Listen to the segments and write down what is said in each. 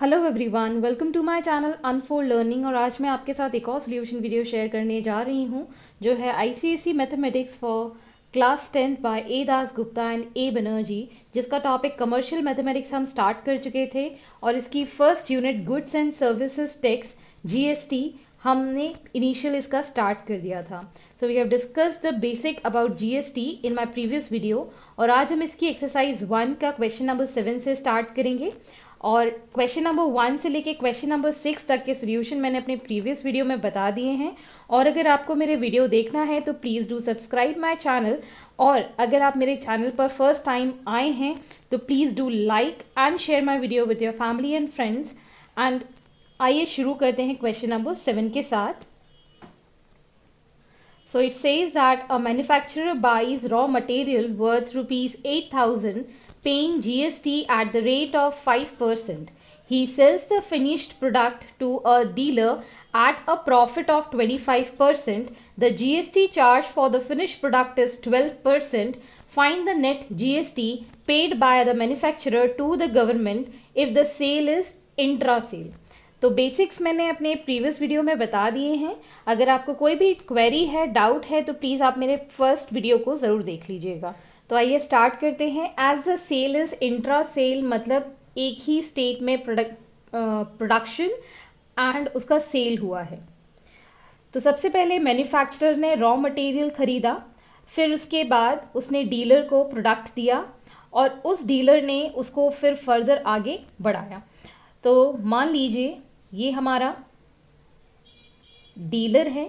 Hello everyone, welcome to my channel unfold learning. और आज मैं आपके साथ एक और सॉल्यूशन वीडियो शेयर करने जा रही हूँ जो है ICSE mathematics for class 10th by A Das Gupta and A Banerjee, जिसका टॉपिक कमर्शियल मैथमेटिक्स हम स्टार्ट कर चुके थे और इसकी first unit goods and services tax GST हमने इनिशियल इसका स्टार्ट कर दिया था। So we have discussed the basic about GST in my previous video और आज हम इसकी एक्सरसाइज 1 का क्वेश्चन नंबर 7 से स्टार्ट करेंगे। और क्वेश्चन नंबर 1 से लेके क्वेश्चन नंबर 6 तक के सॉल्यूशन मैंने अपने प्रीवियस वीडियो में बता दिए हैं। और अगर आपको मेरे वीडियो देखना है तो please do subscribe my channel, और अगर आप मेरे चैनल पर फर्स्ट टाइम आए हैं तो please do like and share my video with your family and friends. And आइए शुरू करते हैं क्वेश्चन नंबर 7 के साथ। So it says that a manufacturer buys raw material worth rupees 8,000 paying GST at the rate of 5%. He sells the finished product to a dealer at a profit of 25%. The GST charge for the finished product is 12%. Find the net GST paid by the manufacturer to the government if the sale is intra-sale. तो basics मैंने अपने previous video में बता दिए हैं। अगर आपको कोई भी क्वेरी है, डाउट है, तो प्लीज़ आप मेरे फर्स्ट वीडियो को ज़रूर देख लीजिएगा। तो आइए स्टार्ट करते हैं। As the sale is intra sale, मतलब एक ही स्टेट में प्रोडक्शन एंड उसका सेल हुआ है। तो सबसे पहले मैन्युफैक्चरर ने रॉ मटेरियल ख़रीदा, फिर उसके बाद उसने डीलर को प्रोडक्ट दिया और उस डीलर ने उसको फिर फर्दर आगे बढ़ाया। तो मान लीजिए ये हमारा डीलर है,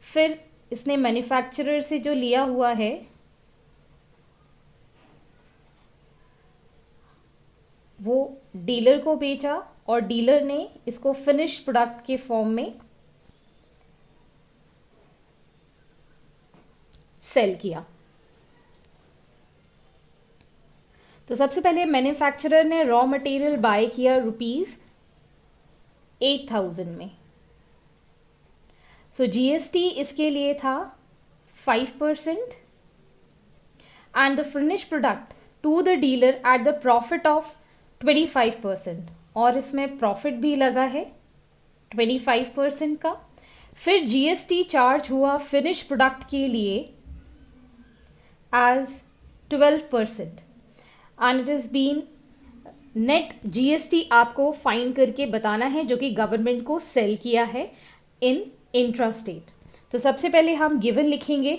फिर इसने मैन्युफैक्चरर से जो लिया हुआ है वो डीलर को बेचा और डीलर ने इसको फिनिश प्रोडक्ट के फॉर्म में सेल किया। तो सबसे पहले मैन्युफैक्चरर ने रॉ मटेरियल बाय किया रुपीज 8,000 में। सो जीएसटी इसके लिए था 5% and the finish product to the dealer at the profit of 25%, और इसमें प्रॉफिट भी लगा है 25% का। फिर जीएसटी चार्ज हुआ फिनिश प्रोडक्ट के लिए as 12%, and it is been net GST आपको फाइंड करके बताना है जो कि गवर्नमेंट को सेल किया है इन इंट्रा स्टेट। तो सबसे पहले हम गिवन लिखेंगे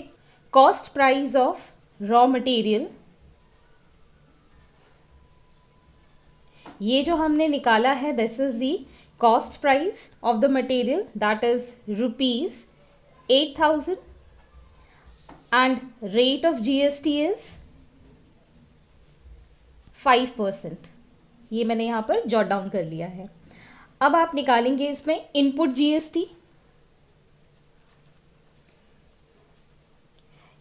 cost price of raw material. ये जो हमने निकाला है this is the cost price of the material, that is rupees 8,000 and rate of GST is 5%। ये मैंने यहाँ पर जॉट डाउन कर लिया है। अब आप निकालेंगे इसमें इनपुट जीएसटी।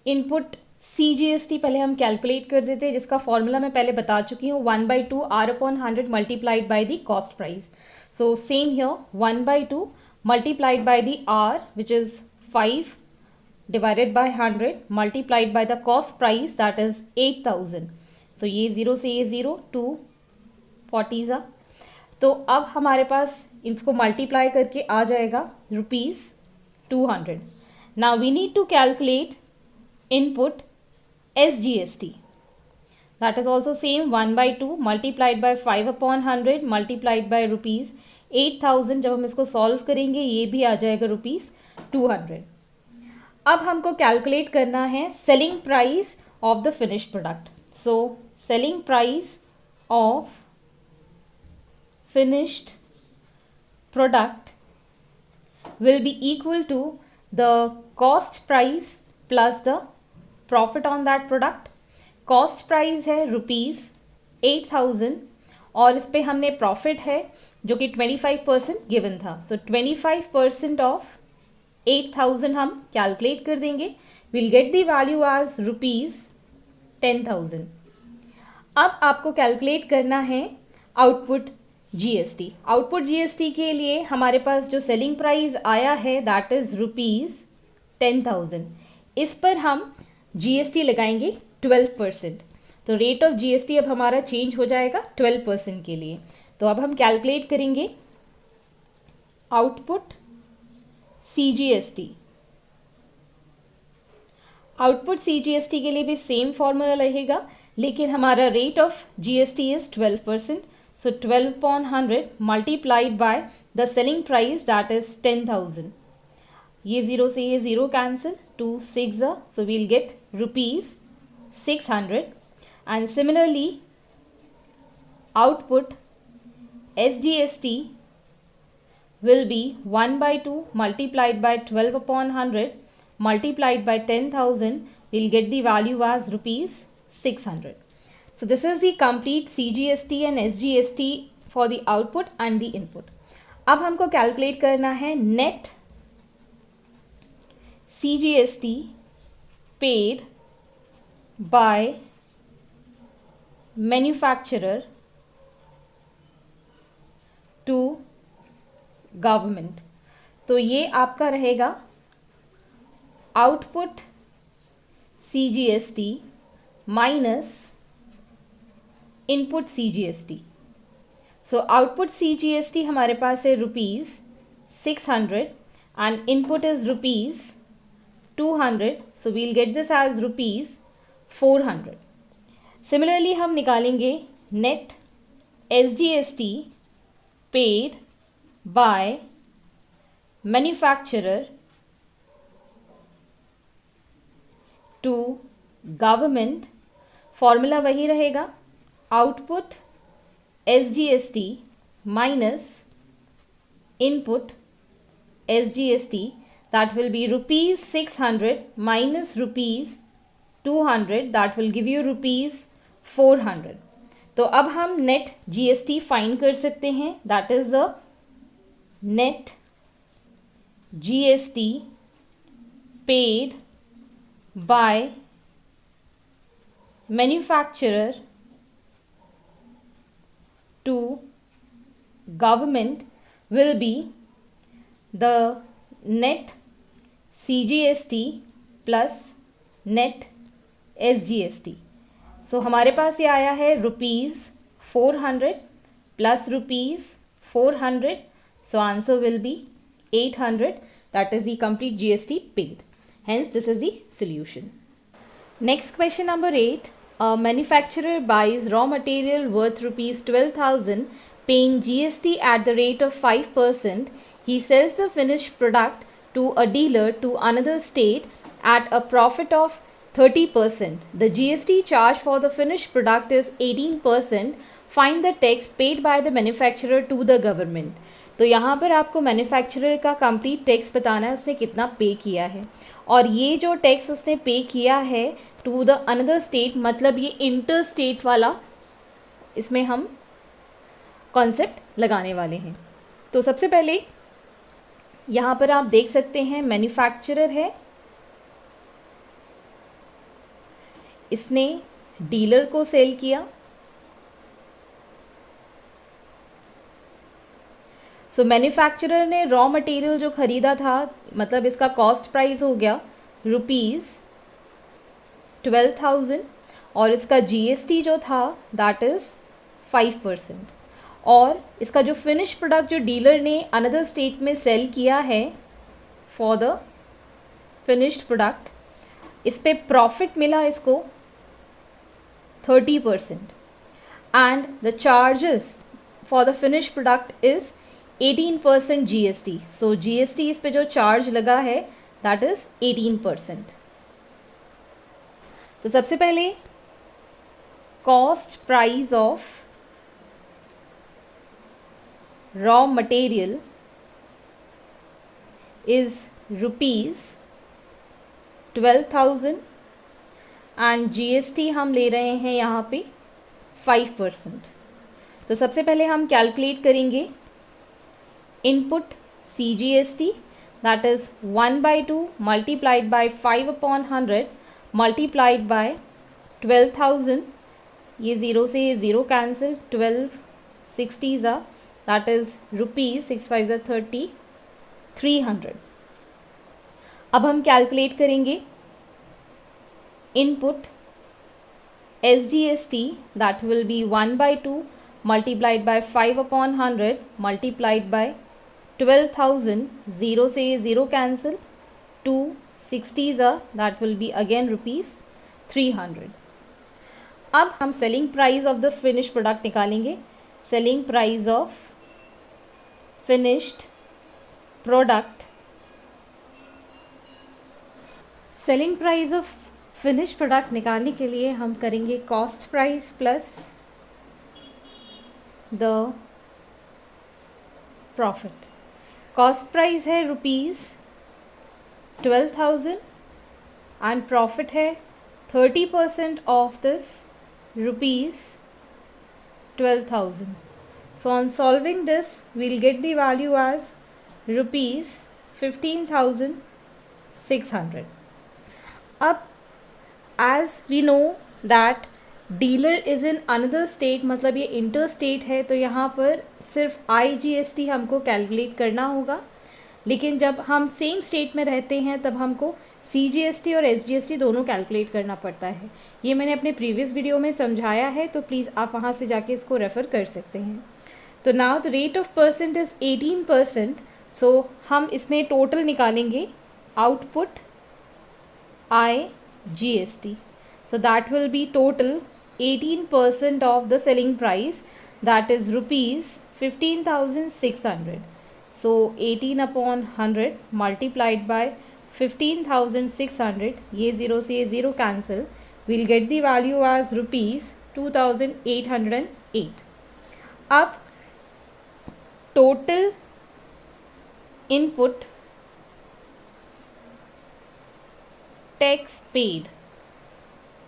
इनपुट सीजीएसटी पहले हम कैलकुलेट कर देते हैं, जिसका फॉर्मूला मैं पहले बता चुकी हूँ, 1/2 R/100 multiplied by the cost price. So same here 1/2 multiplied by the R which is 5 divided by 100 multiplied by the cost price that is 8,000। सो ये 0 से ये 0, 2 40 आ। तो अब हमारे पास इसको मल्टीप्लाई करके आ जाएगा rupees 200। Now we need to calculate input SGST, that is also same 1/2 multiplied by 5/100 multiplied by rupees 8,000। जब हम इसको सॉल्व करेंगे ये भी आ जाएगा रुपीज 200। अब हमको कैलकुलेट करना है selling price of the finish product. So selling price of finished product will be equal to the cost price plus the profit on that product. Cost price है रुपीज 8,000 और इस पे हमने प्रॉफिट है जो कि 25% गिवन था। सो 25% ऑफ 8,000 हम कैलकुलेट कर देंगे। Will get the value as rupees 10,000। अब आपको कैलकुलेट करना है आउटपुट जीएसटी। आउटपुट जीएसटी के लिए हमारे पास जो सेलिंग प्राइस आया है दैट इज रुपीज 10,000। इस पर हम जीएसटी लगाएंगे 12%। तो रेट ऑफ जीएसटी अब हमारा चेंज हो जाएगा 12% के लिए। तो अब हम कैलकुलेट करेंगे आउटपुट सीजीएसटी। आउटपुट सीजीएसटी के लिए भी सेम फॉर्मूला रहेगा, लेकिन हमारा rate of GST is 12%. So 12 upon 100 multiplied by the selling price, that is 10,000. ये ज़ीरो से ये zero cancel, 2 6 so we'll get rupees 600. And similarly output SGST will be 1 by 2 multiplied by 12 upon 100 multiplied by 10,000. We'll get the value as rupees 600. So this is the complete CGST and SGST for the output and the input. अब हमको calculate करना है net CGST paid by manufacturer to government. तो ये आपका रहेगा output CGST minus input CGST. So output CGST हमारे पास है ₹600 and input is ₹200. So we'll get this as ₹400. Similarly हम निकालेंगे net SGST paid by manufacturer to government. Formula वही रहेगा, output SGST minus input SGST, that will be ₹600 minus ₹200, that will give you ₹400. तो अब हम नेट GST फाइंड कर सकते हैं, that is the net GST paid by manufacturer to government will be the net CGST plus net SGST. So हमारे पास ये आया है ₹400 plus ₹400. So answer will be 800. That is the complete GST paid. Hence this is the solution. Next question number 8. A manufacturer buys raw material worth ₹12,000 paying GST at the rate of 5%. He sells the finished product to a dealer to another state at a profit of 30%. The GST charge for the finished product is 18%. Find the tax paid by the manufacturer to the government. तो यहाँ पर आपको manufacturer का complete tax बताना है, उसने कितना पे किया है, और ये जो टैक्स उसने पे किया है टू द अनदर स्टेट, मतलब ये इंटर स्टेट वाला इसमें हम कॉन्सेप्ट लगाने वाले हैं. तो सबसे पहले यहाँ पर आप देख सकते हैं मैन्युफैक्चरर है, इसने डीलर को सेल किया. सो मैन्युफैक्चरर ने रॉ मटेरियल जो ख़रीदा था, मतलब इसका कॉस्ट प्राइस हो गया ₹12,000 और इसका GST जो था दैट इज़ 5%. और इसका जो फिनिश प्रोडक्ट जो डीलर ने अनदर स्टेट में सेल किया है फॉर द फिनिश्ड प्रोडक्ट, इस पे प्रॉफिट मिला इसको 30%. And the charges for the finish product is 18% GST. So GST इस पे जो चार्ज लगा है दैट इज 18%. तो सबसे पहले cost price of raw material is ₹12,000 and GST हम ले रहे हैं यहाँ पे 5%. तो सबसे पहले हम कैलकुलेट करेंगे input CGST, that is 1 by 2 multiplied by 5 upon 100 multiplied by 12,000. ये ज़ीरो से ये zero cancel, 12 60s that is ₹6 5 30 300. अब हम कैलकुलेट करेंगे input SGST, that will be 1/2 multiplied by 5/100 multiplied by 12,000. 0 से 0 cancel, 2 60s are, that will be again rupees 300. अब हम selling price of the finish product निकालेंगे. Selling price of finished product. Selling price of finish product निकालने के लिए हम करेंगे cost price plus the profit. Cost price है rupees 12,000 and profit है 30% of this rupees 12,000. So on solving this, we'll get the value as rupees 15,600. अब as we know that dealer is in another state, मतलब ये inter state है, तो यहाँ पर सिर्फ IGST हमको कैलकुलेट करना होगा. लेकिन जब हम सेम स्टेट में रहते हैं तब हमको CGST और SGST दोनों कैलकुलेट करना पड़ता है. ये मैंने अपने प्रीवियस वीडियो में समझाया है, तो प्लीज़ आप वहाँ से जाके इसको रेफ़र कर सकते हैं. तो now the rate of percent is 18%. सो हम इसमें टोटल निकालेंगे output IGST. So that will be total 18% of the selling price, that is rupees 15,600. So 18/100 multiplied by 15,600, ये 0 से 0 cancel, we'll get the value as rupees 2,808. अब total input tax paid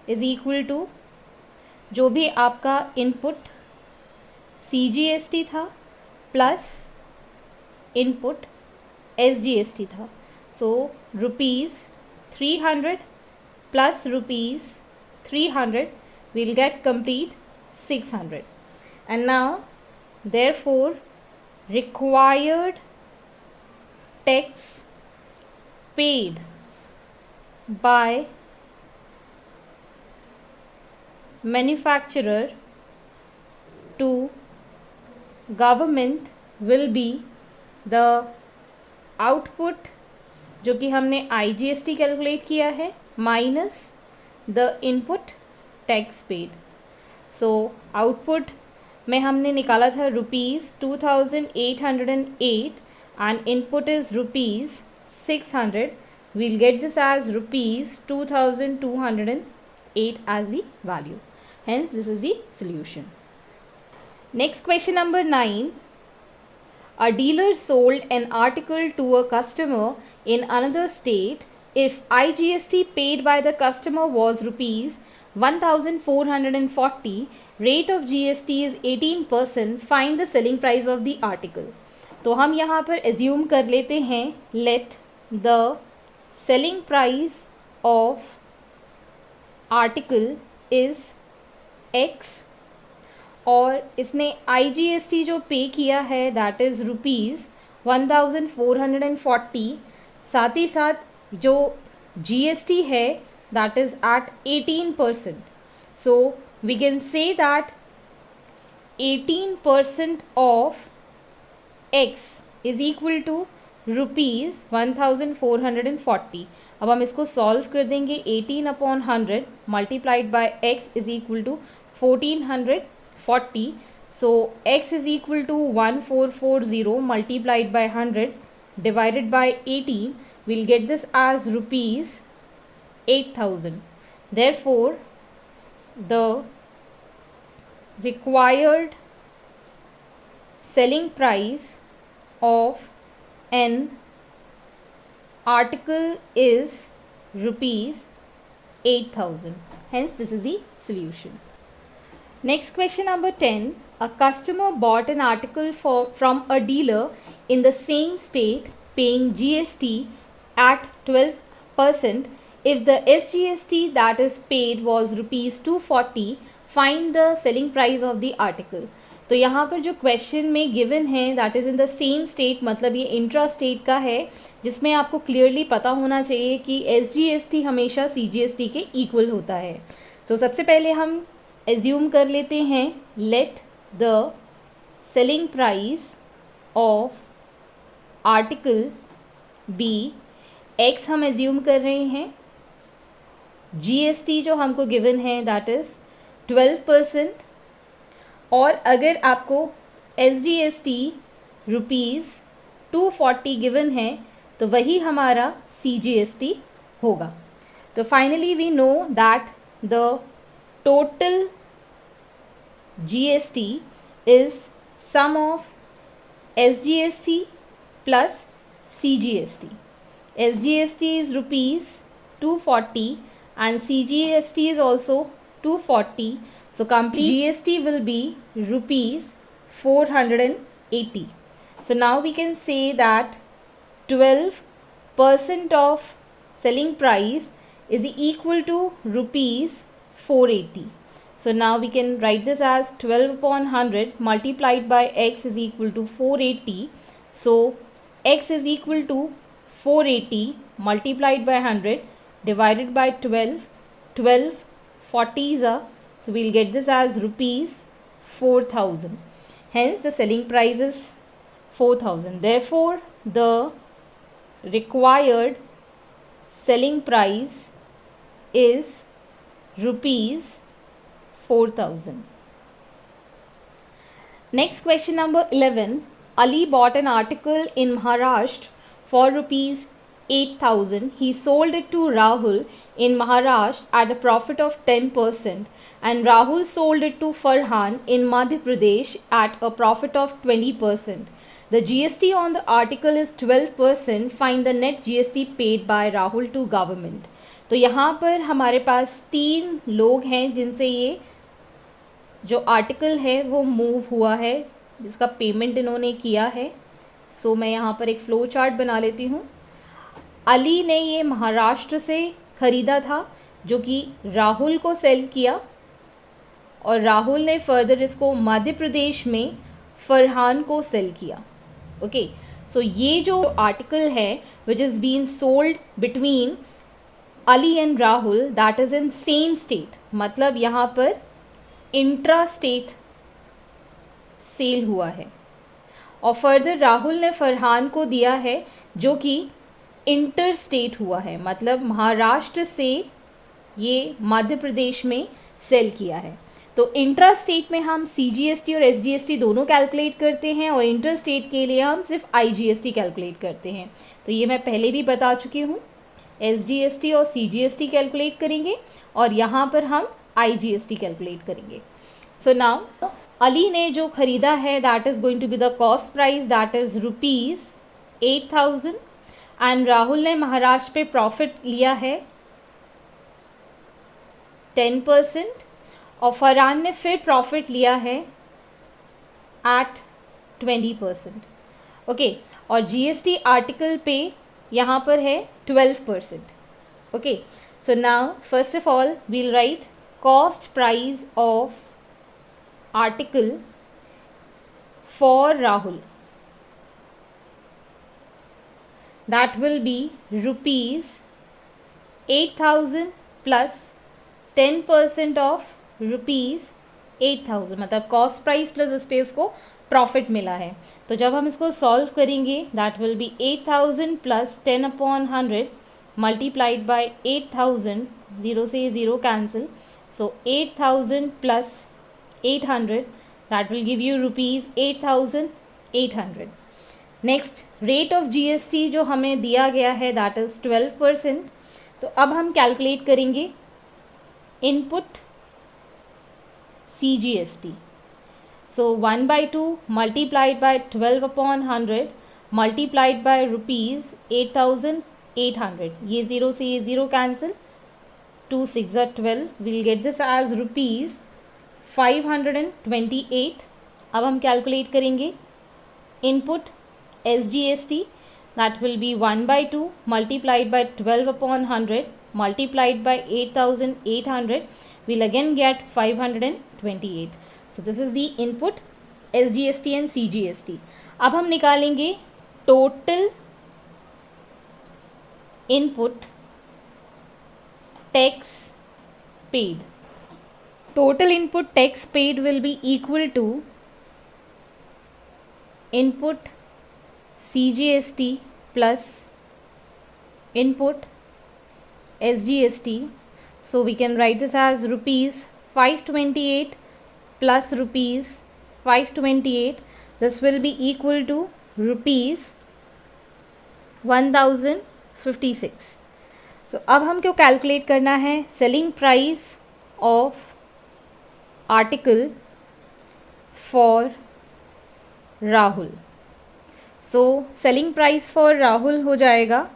is equal to जो भी आपका input CGST था plus input SGST था. So rupees 300 plus rupees 300 will get complete 600. And now therefore required tax paid by manufacturer to government will be the output जो कि हमने IGST calculate किया है minus the input tax paid. So output में हमने निकाला था rupees 2,808 and input is rupees 600. We'll get this as rupees 2,208 as the value. Hence this is the solution. Next question number 9. A dealer sold an article to a customer in another state. If IGST paid by the customer was rupees 1,440, rate of GST is 18%, find the selling price of the article. तो हम यहाँ पर assume कर लेते हैं let the selling price of article is X और इसने IGST जो पे किया है दैट इज़ रुपीज़ 1,440. साथ ही साथ जो GST है that is at 18%. So we can say that 18% of X is equal to rupees 1,440. अब हम इसको सॉल्व कर देंगे. 18/100 multiplied by X is equal to 1,440. So X is equal to 1,440 multiplied by 100 divided by 18. We'll get this as rupees 8,000. Therefore, the required selling price of an article is rupees 8,000. Hence, this is the solution. Next question number 10. A customer bought an article from a dealer in the same state paying GST at 12%. If the SGST that is paid was rupees 240, find the selling price of the article. तो यहाँ पर जो question में given है that is in the same state, मतलब ये intra state का है, जिसमें आपको क्लियरली पता होना चाहिए कि SGST हमेशा CGST के इक्वल होता है. So तो सबसे पहले हम एज्यूम कर लेते हैं, let the selling price of article be X हम एज्यूम कर रहे हैं, जीएसटी जो हमको गिवन है दैट इज़ 12%, और अगर आपको एसजीएसटी रुपीज़ 240 गिवन है तो वही हमारा सीजीएसटी होगा। तो finally we know that the total GST is sum of SGST plus CGST. SGST is rupees 240 and CGST is also 240. So complete GST will be rupees 480. So now we can say that 12% of selling price is equal to rupees 480. So now we can write this as 12 upon 100 multiplied by x is equal to 480. So x is equal to 480 multiplied by 100 divided by 12. 12 40s are, so we'll get this as rupees 4000. Hence the selling price is 4000. Therefore the required selling price is rupees 4000. Next question number 11. Ali bought an article in Maharashtra for rupees 8,000. He sold it to Rahul in Maharashtra at a profit of 10%, and Rahul sold it to Farhan in Madhya Pradesh at a profit of 20%. The GST on the article is 12%. Find the net GST paid by Rahul to government. तो यहाँ पर हमारे पास 3 लोग हैं जिनसे ये जो article है वो मूव हुआ है, जिसका पेमेंट इन्होंने किया है. सो मैं यहाँ पर एक फ़्लो चार्ट बना लेती हूँ. अली ने ये महाराष्ट्र से ख़रीदा था जो कि राहुल को सेल किया, और राहुल ने फर्दर इसको मध्य प्रदेश में फरहान को सेल किया. ओके, सो ये जो आर्टिकल है which is been sold between Ali and Rahul that is in same state, मतलब यहाँ पर इंट्रा स्टेट सेल हुआ है. और फर्दर राहुल ने फरहान को दिया है जो कि इंटर स्टेट हुआ है, मतलब महाराष्ट्र से ये मध्य प्रदेश में सेल किया है. तो इंट्रा स्टेट में हम सीजीएसटी और एसजीएसटी दोनों कैलकुलेट करते हैं, और इंटर स्टेट के लिए हम सिर्फ आईजीएसटी कैलकुलेट करते हैं. तो ये मैं पहले भी बता चुकी हूँ. एसजीएसटी और सीजीएसटी कैलकुलेट करेंगे और यहाँ पर हम आईजीएसटी कैलकुलेट करेंगे. सो नाउ अली ने जो ख़रीदा है that is going to be the cost price that is rupees 8,000, and Rahul ने महाराष्ट्र पे प्रॉफिट लिया है 10%, और फरहान ने फिर प्रॉफिट लिया है एट 20%. ओके, और जीएसटी आर्टिकल पे यहाँ पर है 12%. Okay, so now first of all we'll write cost price of article for Rahul. That will be rupees 8,000 plus 10% of rupees 8,000, मतलब कॉस्ट प्राइस प्लस उस पर उसको प्रॉफिट मिला है. तो जब हम इसको सॉल्व करेंगे that will be 8,000 plus 10 upon 100 multiplied bye 8,000, 0 से 0 cancel. So 8,000 plus 800 that will give you rupees 8,800. Next rate of GST जो हमें दिया गया है दैट इज़ 12%. तो अब हम कैलकुलेट करेंगे input CGST. So 1/2 multiplied by 12 upon 100 multiplied by rupees 8,800. ये 0 से ये 0 cancel. 2 6 12. Will get this as rupees 528. अब हम कैलकुलेट करेंगे input SGST that will be 1/2 multiplied by 12 upon 100 multiplied by 8,800. We'll again get 528. So this is the input SGST and CGST. अब हम निकालेंगे total input tax paid. total input tax paid will be equal to input CGST plus input SGST. So we can write this as rupees 528 plus rupees 528. This will be equal to rupees 1056. So अब हमको calculate करना है selling price of article for Rahul. So selling price for Rahul हो जाएगा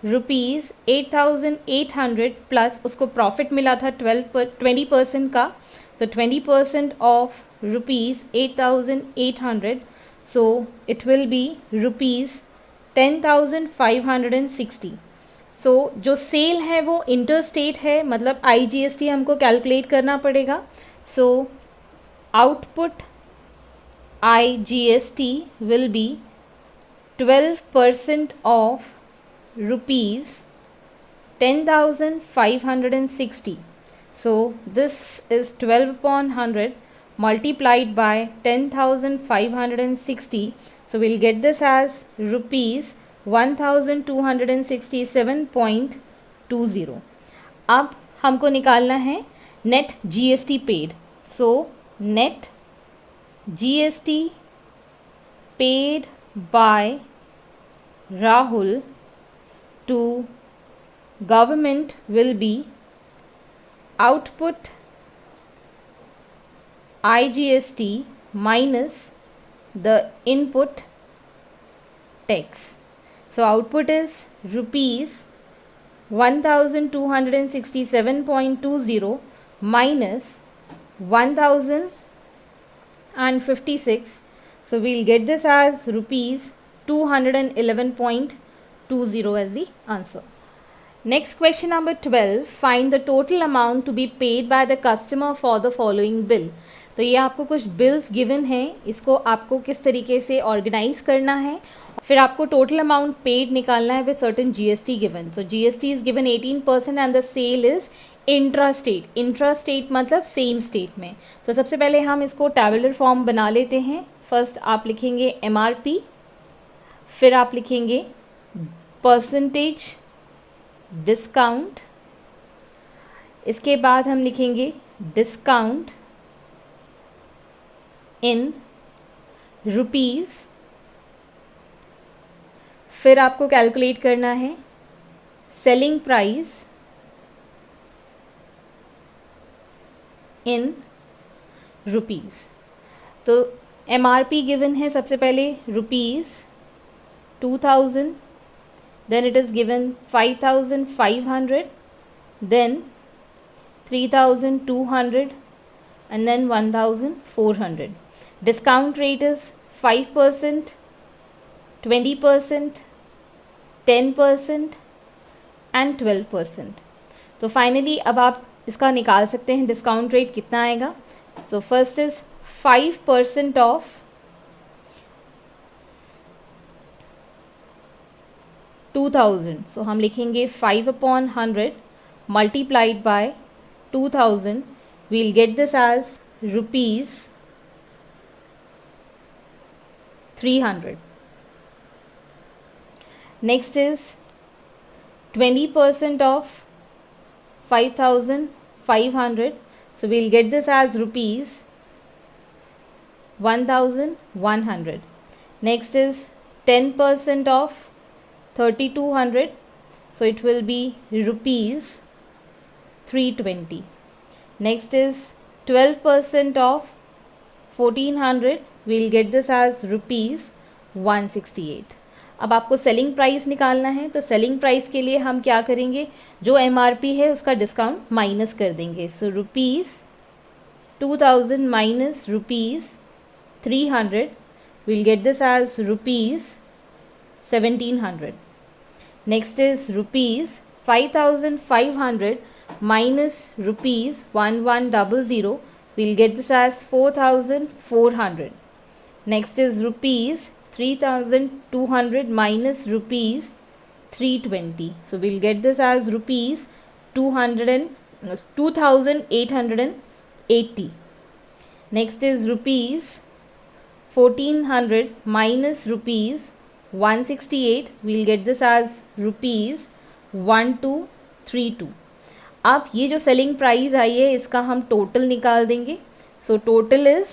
rupees 8800 plus उसको profit मिला था 20% का. सो 20% of rupees 8800. So it will be rupees 10,560. सो जो सेल है वो इंटर स्टेट है, मतलब IGST हमको कैलकुलेट करना पड़ेगा. So output IGST will be 12% of rupees 10,560. So this is 12 upon 100 multiplied by 10,560. So we'll get this as rupees 1267.20. अब हमको निकालना है net GST paid. So net GST paid by Rahul to government will be output IGST minus the input tax. So output is rupees 1267.20 minus 1056. So we'll get this as rupees 211.20 as the answer. Next question number 12. Find the total amount to be paid by the customer for the following bill. तो ये आपको कुछ bills given हैं, इसको आपको किस तरीके से ऑर्गेनाइज करना है, फिर आपको टोटल अमाउंट पेड निकालना है विद सर्टेन GST गिवन. So GST is given 18% and the sale is intra state. Intra state मतलब सेम स्टेट में. तो सबसे पहले हम इसको टैबुलर फॉर्म बना लेते हैं. फर्स्ट आप लिखेंगे MRP, फिर आप लिखेंगे परसेंटेज डिस्काउंट, इसके बाद हम लिखेंगे डिस्काउंट इन रुपीज़, फिर आपको कैलकुलेट करना है सेलिंग प्राइस इन रुपीज़. तो MRP गिवन है सबसे पहले rupees 2000, then it is given 5,500, then 3,200 and then 1,400. Discount rate is 5%, 20%, 10% and 12%. तो फाइनली अब आप इसका निकाल सकते हैं डिस्काउंट रेट कितना आएगा. So first is 5% of 2000. सो हम लिखेंगे 5 upon 100 multiplied by 2000. We'll get this as rupees 300. Next is 20% of 5,500. So we'll get this as rupees 1,100. Next is 10% of 3,200. So it will be rupees 320. Next is 12% of 1,400. We'll get this as rupees 168. अब आपको selling price निकालना है. तो selling price के लिए हम क्या करेंगे, जो MRP है उसका डिस्काउंट माइनस कर देंगे. So rupees 2000 minus rupees 300. Will get this as rupees 1700. Next is rupees 5,500 minus rupees 1100. We'll get this as 4,400. Next is rupees 3,200 minus rupees 320. So we'll get this as rupees 2,820. 80. Next is rupees 1400 minus rupees 168. We'll get this as rupees 1232. अब ये जो selling price I है इसका हम total निकाल देंगे. So total is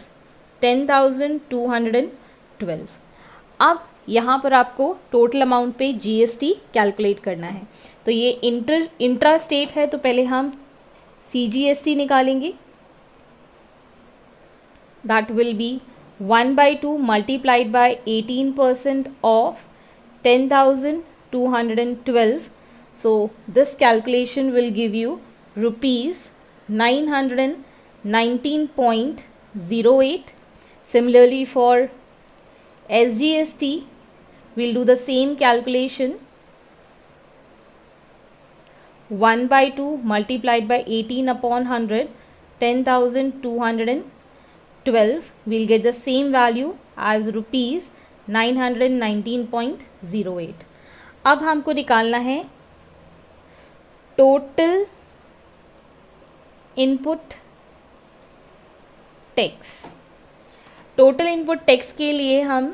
10,212. अब यहाँ पर आपको टोटल अमाउंट पे जीएसटी कैलकुलेट करना है. तो ये इंट्रा स्टेट है, तो पहले हम सीजीएसटी निकालेंगे. That will be 1/2 multiplied by 18% of 10,212. So this calculation will give you rupees 919.08. Similarly for SGST, we'll do the same calculation. 1/2 multiplied by 18 upon 100, 10,212. We'll get the same value as rupees 919.08. अब हमको निकालना है total input tax. Total input tax के लिए हम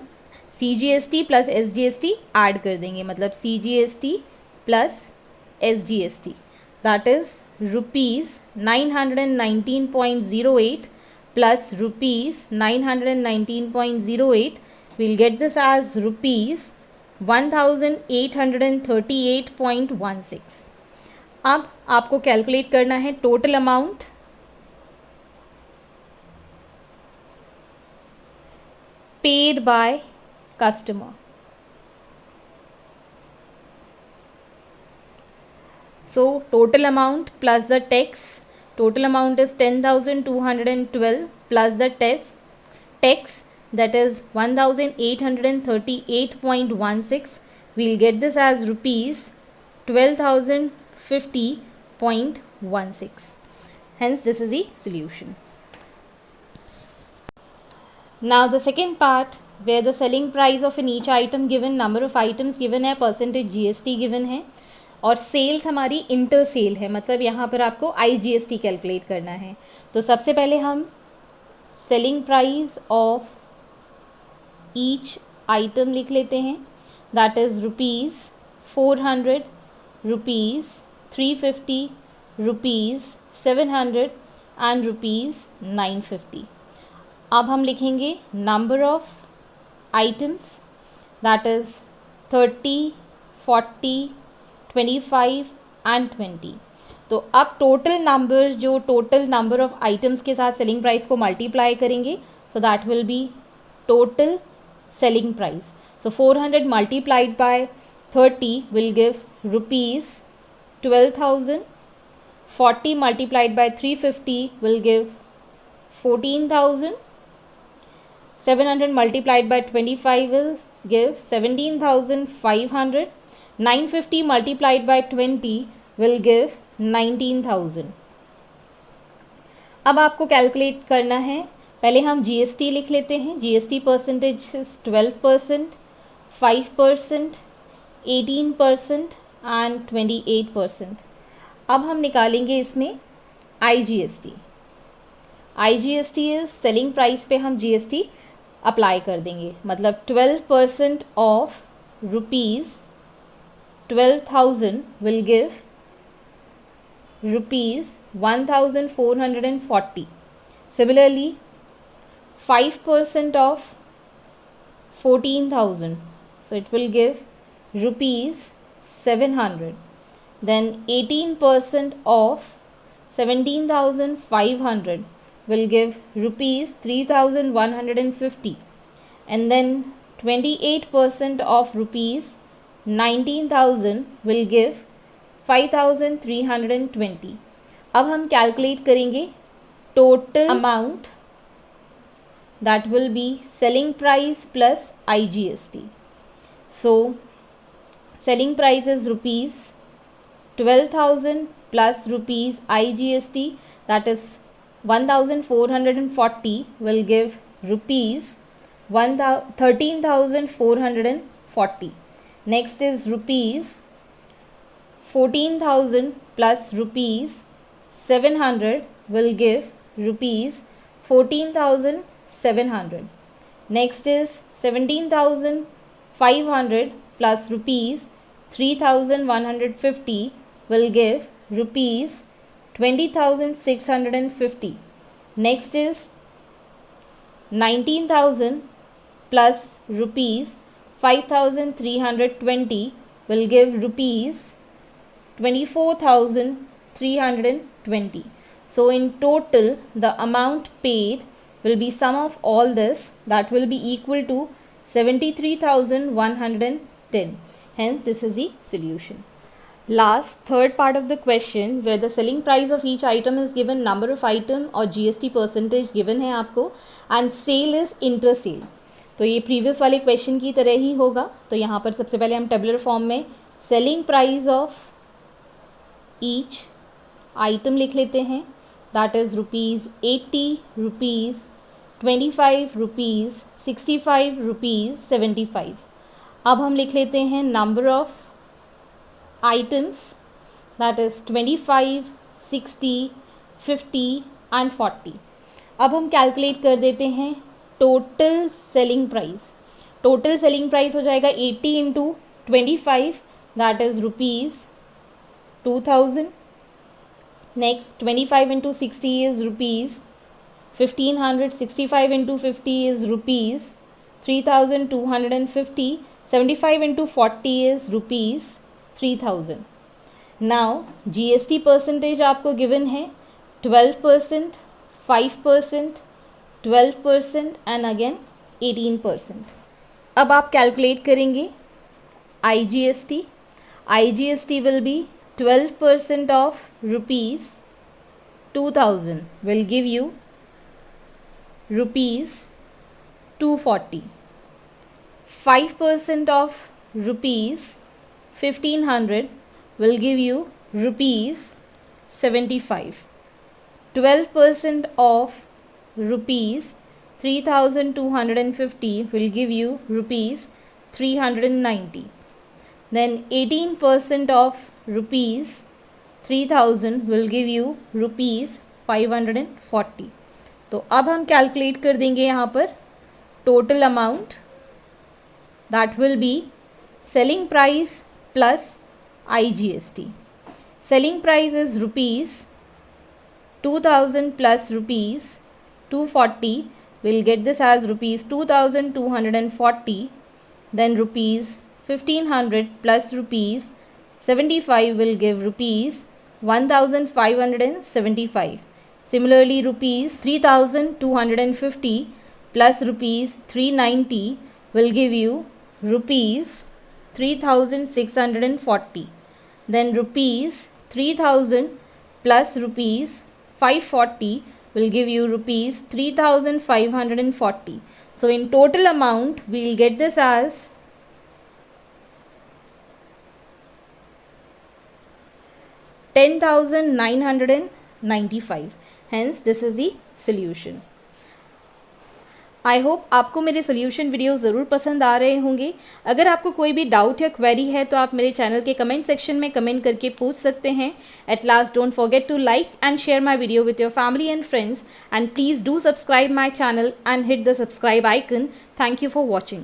CGST plus SGST add कर देंगे, मतलब CGST plus SGST. That is rupees 919.08 plus rupees 919.08. We'll get this as rupees 1838.16. अब आपको कैलकुलेट करना है total amount paid by customer. So total amount plus the tax. Total amount is 10,212 plus the tax, that is 1,838.16. We'll get this as rupees 12,050.16. Hence this is the solution. Now the second part, where the selling price of an each item given, number of items given है, percentage GST given है, और sales हमारी inter cell है, मतलब यहाँ पर आपको IGST calculate करना है. तो सबसे पहले हम selling price of each item लिख लेते हैं. That is rupees 400, rupees 350, rupees 700 and rupees 950. अब हम लिखेंगे number of items. That is 30, 40, 25 and 20. तो अब टोटल नंबर, जो टोटल नंबर ऑफ आइटम्स के साथ सेलिंग प्राइस को मल्टीप्लाई करेंगे, so that will be total selling price. So 400 multiplied by 30 will give rupees 12,000. 40 multiplied by 350 will give 14,000. 700 multiplied by 25 will give 17,500. 950 multiplied by 20 will give 19,000. अब आपको calculate करना है. पहले हम GST लिख लेते हैं. GST percentage 12%, 5%, 18% and 28%. अब हम निकालेंगे इसमें IGST. IGST is selling price पे हम GST अप्लाई कर देंगे, मतलब 12% of rupees 12,000 will give rupees 1,440. Similarly, 5% of 14,000, so it will give rupees 700. Then 18% of 17,500 will give rupees 3,150. And then 28% of rupees 19,000 will give 5,320. अब हम कैलकुलेट करेंगे total amount. That will be selling price plus IGST. So selling price is rupees 12,000 plus rupees IGST, that is 1,440 will give rupees 13,440. Next is rupees 14,000 plus rupees 700 will give rupees 14,700. Next is 17,500 plus rupees 3,150 will give rupees 20,650. Next is 19,000 plus rupees 5,320 will give rupees 24,320. So in total the amount paid will be sum of all this, that will be equal to 73,110. Hence this is the solution. Last, third part of the question where the selling price of each item is given, number of item और GST percentage given है आपको, and sale is inter sale. तो ये previous वाले question की तरह ही होगा. तो यहाँ पर सबसे पहले हम टेबुलर फॉर्म में selling price of each item लिख लेते हैं. That is rupees 80, rupees 25, rupees 65, rupees 75. अब हम लिख लेते हैं number of items, that is 25, 60, 50 and 40. अब हम कैलकुलेट कर देते हैं total selling price. Total selling price हो जाएगा 80 into 25, that is rupees 2000. Next 25 into 60 is rupees 1500, 65 into 50 is rupees 3250, 75 into 40 is rupees 3000. Now GST percentage आपको गिवन है 12%, 5%, 12% and again 18%. अब आप कैलकुलेट करेंगे IGST. IGST will be 12% of rupees 2000 will give you rupees 240. 5% of rupees 1500 will give you rupees 75. 12% of rupees 3250 will give you rupees 390. Then 18% of rupees 3000 will give you rupees 540. तो अब हम calculate कर देंगे यहाँ पर total amount. That will be selling price plus IGST. Selling price is rupees 2000 plus rupees 240. We'll get this as rupees 2240. Then rupees 1500 plus rupees 75 will give rupees 1575. Similarly, rupees 3250 plus rupees 390 will give you rupees 3640. Then rupees 3000 plus rupees 540 will give you rupees 3540. So in total amount we will get this as 10,995. Hence this is the solution. I hope आपको मेरे solution video ज़रूर पसंद आ रहे होंगे. अगर आपको कोई भी डाउट या क्वेरी है तो आप मेरे चैनल के कमेंट सेक्शन में कमेंट करके पूछ सकते हैं. At last, don't forget to like and share my video with your family and friends, and please do subscribe my channel and hit the subscribe icon. Thank you for watching.